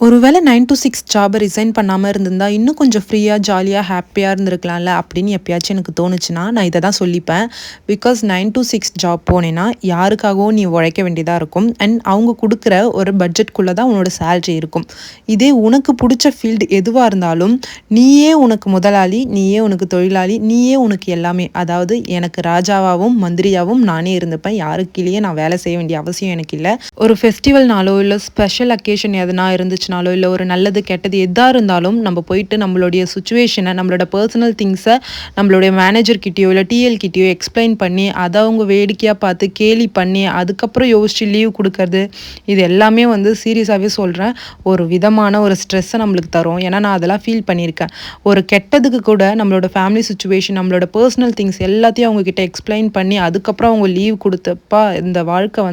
ஒருவேளை 9 to 6 ஜாபை resign பண்ணாமல் இருந்திருந்தா இன்னும் கொஞ்சம் ஃப்ரீயாக ஜாலியாக ஹாப்பியாக இருந்திருக்கலாம்ல அப்படின்னு எப்பயாச்சும் எனக்கு தோணுச்சுன்னா நான் இதை தான் சொல்லிப்பேன். பிகாஸ் 9 to 6 ஜாப் போனேன்னா யாருக்காகவும் நீ உழைக்க வேண்டியதாக இருக்கும். அண்ட் அவங்க கொடுக்குற ஒரு பட்ஜெட்குள்ளே தான் உன்னோட சேலரி இருக்கும். இதே உனக்கு பிடிச்ச ஃபீல்டு எதுவாக இருந்தாலும் நீயே உனக்கு முதலாளி, நீயே உனக்கு தொழிலாளி, நீயே உனக்கு எல்லாமே. அதாவது எனக்கு ராஜாவாகவும் மந்திரியாகவும் நானே இருந்துப்பேன். யாருக்கிலேயே நான் வேலை செய்ய வேண்டிய அவசியம் எனக்கு இல்லை. ஒரு ஃபெஸ்டிவல்னாலோ இல்லை ஸ்பெஷல் அக்கேஷன் எதனா இருந்துச்சு இல்லை ஒரு நல்லது கெட்டது எதாக இருந்தாலும் நம்ம போயிட்டு நம்மளுடைய சுச்சுவேஷனை நம்மளோட பர்சனல் திங்ஸை நம்மளுடைய மேனேஜர்கிட்டயோ இல்லை டிஎல்கிட்டயோ எக்ஸ்பிளைன் பண்ணி அதை அவங்க வேடிக்கையாக பார்த்து கேலி பண்ணி அதுக்கப்புறம் யோசிச்சு லீவ் கொடுக்கறது இது எல்லாமே சீரியஸாகவே சொல்கிறேன் ஒரு விதமான ஒரு ஸ்ட்ரெஸ்ஸை நம்மளுக்கு தரும். ஏன்னா நான் அதெல்லாம் ஃபீல் பண்ணியிருக்கேன். ஒரு கெட்டதுக்கு கூட நம்மளோட ஃபேமிலி சுச்சுவேஷன் நம்மளோட பர்சனல் திங்ஸ் எல்லாத்தையும் அவங்கக்கிட்ட எக்ஸ்பிளைன் பண்ணி அதுக்கப்புறம் அவங்க லீவ் கொடுத்தப்பா இந்த வாழ்க்கை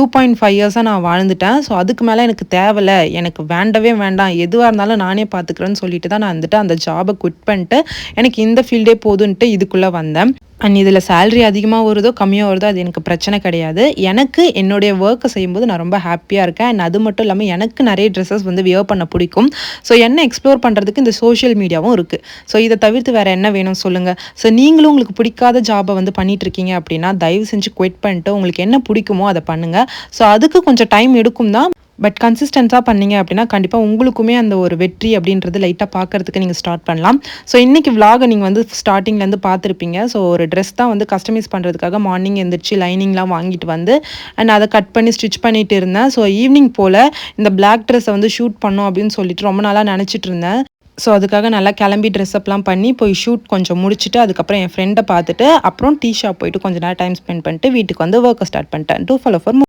2.5 இயர்ஸாக நான் வாழ்ந்துட்டேன். ஸோ அதுக்கு மேலே எனக்கு தேவையில்லை, எனக்கு வேண்டவே வேண்டாம், எதுவாக இருந்தாலும் நானே பார்த்துக்கிறேன்னு சொல்லிட்டு தான் நான் அந்த ஜாபை குவிட் பண்ணிட்டு எனக்கு இந்த ஃபீல்டே போதுன்ட்டு இதுக்குள்ளே வந்தேன். அண்ட் இதில் சேலரி அதிகமாக வருதோ கம்மியாக வருதோ அது எனக்கு பிரச்சனை கிடையாது. எனக்கு என்னுடைய ஒர்க்கை செய்யும்போது நான் ரொம்ப ஹாப்பியாக இருக்கேன். அண்ட் அது மட்டும் இல்லாமல் எனக்கு நிறைய ட்ரெஸ்ஸஸ் வியர் பண்ண பிடிக்கும். ஸோ என்ன எக்ஸ்ப்ளோர் பண்ணுறதுக்கு இந்த சோஷியல் மீடியாவும் இருக்குது. ஸோ இதை தவிர்த்து வேறு என்ன வேணும் சொல்லுங்கள். ஸோ நீங்களும் உங்களுக்கு பிடிக்காத ஜாபை பண்ணிகிட்ருக்கீங்க அப்படின்னா தயவு செஞ்சு குவிட் பண்ணிட்டு உங்களுக்கு என்ன பிடிக்குமோ அதை பண்ணுங்கள். ஸோ அதுக்கு கொஞ்சம் டைம் எடுக்கும் தான். பட் கன்சிஸ்டன்ஸாக பண்ணிங்க அப்படின்னா கண்டிப்பாக உங்களுக்குமே அந்த ஒரு வெற்றி அப்படின்றது லைட்டாக பார்க்குறதுக்கு நீங்கள் ஸ்டார்ட் பண்ணலாம். ஸோ இன்றைக்கி விலாகை நீங்கள் ஸ்டார்டிங்லேருந்து பார்த்துருப்பீங்க. ஸோ ஒரு ட்ரெஸ் தான் கஸ்டமைஸ் பண்ணுறதுக்காக மார்னிங் எழுந்திரிச்சு லைனிங்லாம் வாங்கிட்டு அண்ட் அதை கட் பண்ணி ஸ்டிச் பண்ணிட்டு இருந்தேன். ஸோ ஈவினிங் போல் இந்த பிளாக் ட்ரெஸ்ஸை ஷூட் பண்ணோம் அப்படின்னு சொல்லிட்டு ரொம்ப நாளாக நினச்சிட்டு இருந்தேன். ஸோ அதுக்காக நல்லா கிளம்பி ட்ரெஸ்அப்லாம் பண்ணி போய் ஷூட் கொஞ்சம் முடிச்சுட்டு அதுக்கப்புறம் என் ஃப்ரெண்டை பார்த்துட்டு அப்புறம் டீ ஷாப் போயிட்டு கொஞ்சம் நேரம் டைம் ஸ்பெண்ட் பண்ணிட்டு வீட்டுக்கு ஒர்க்கை ஸ்டார்ட் பண்ணிட்டேன். Two follow for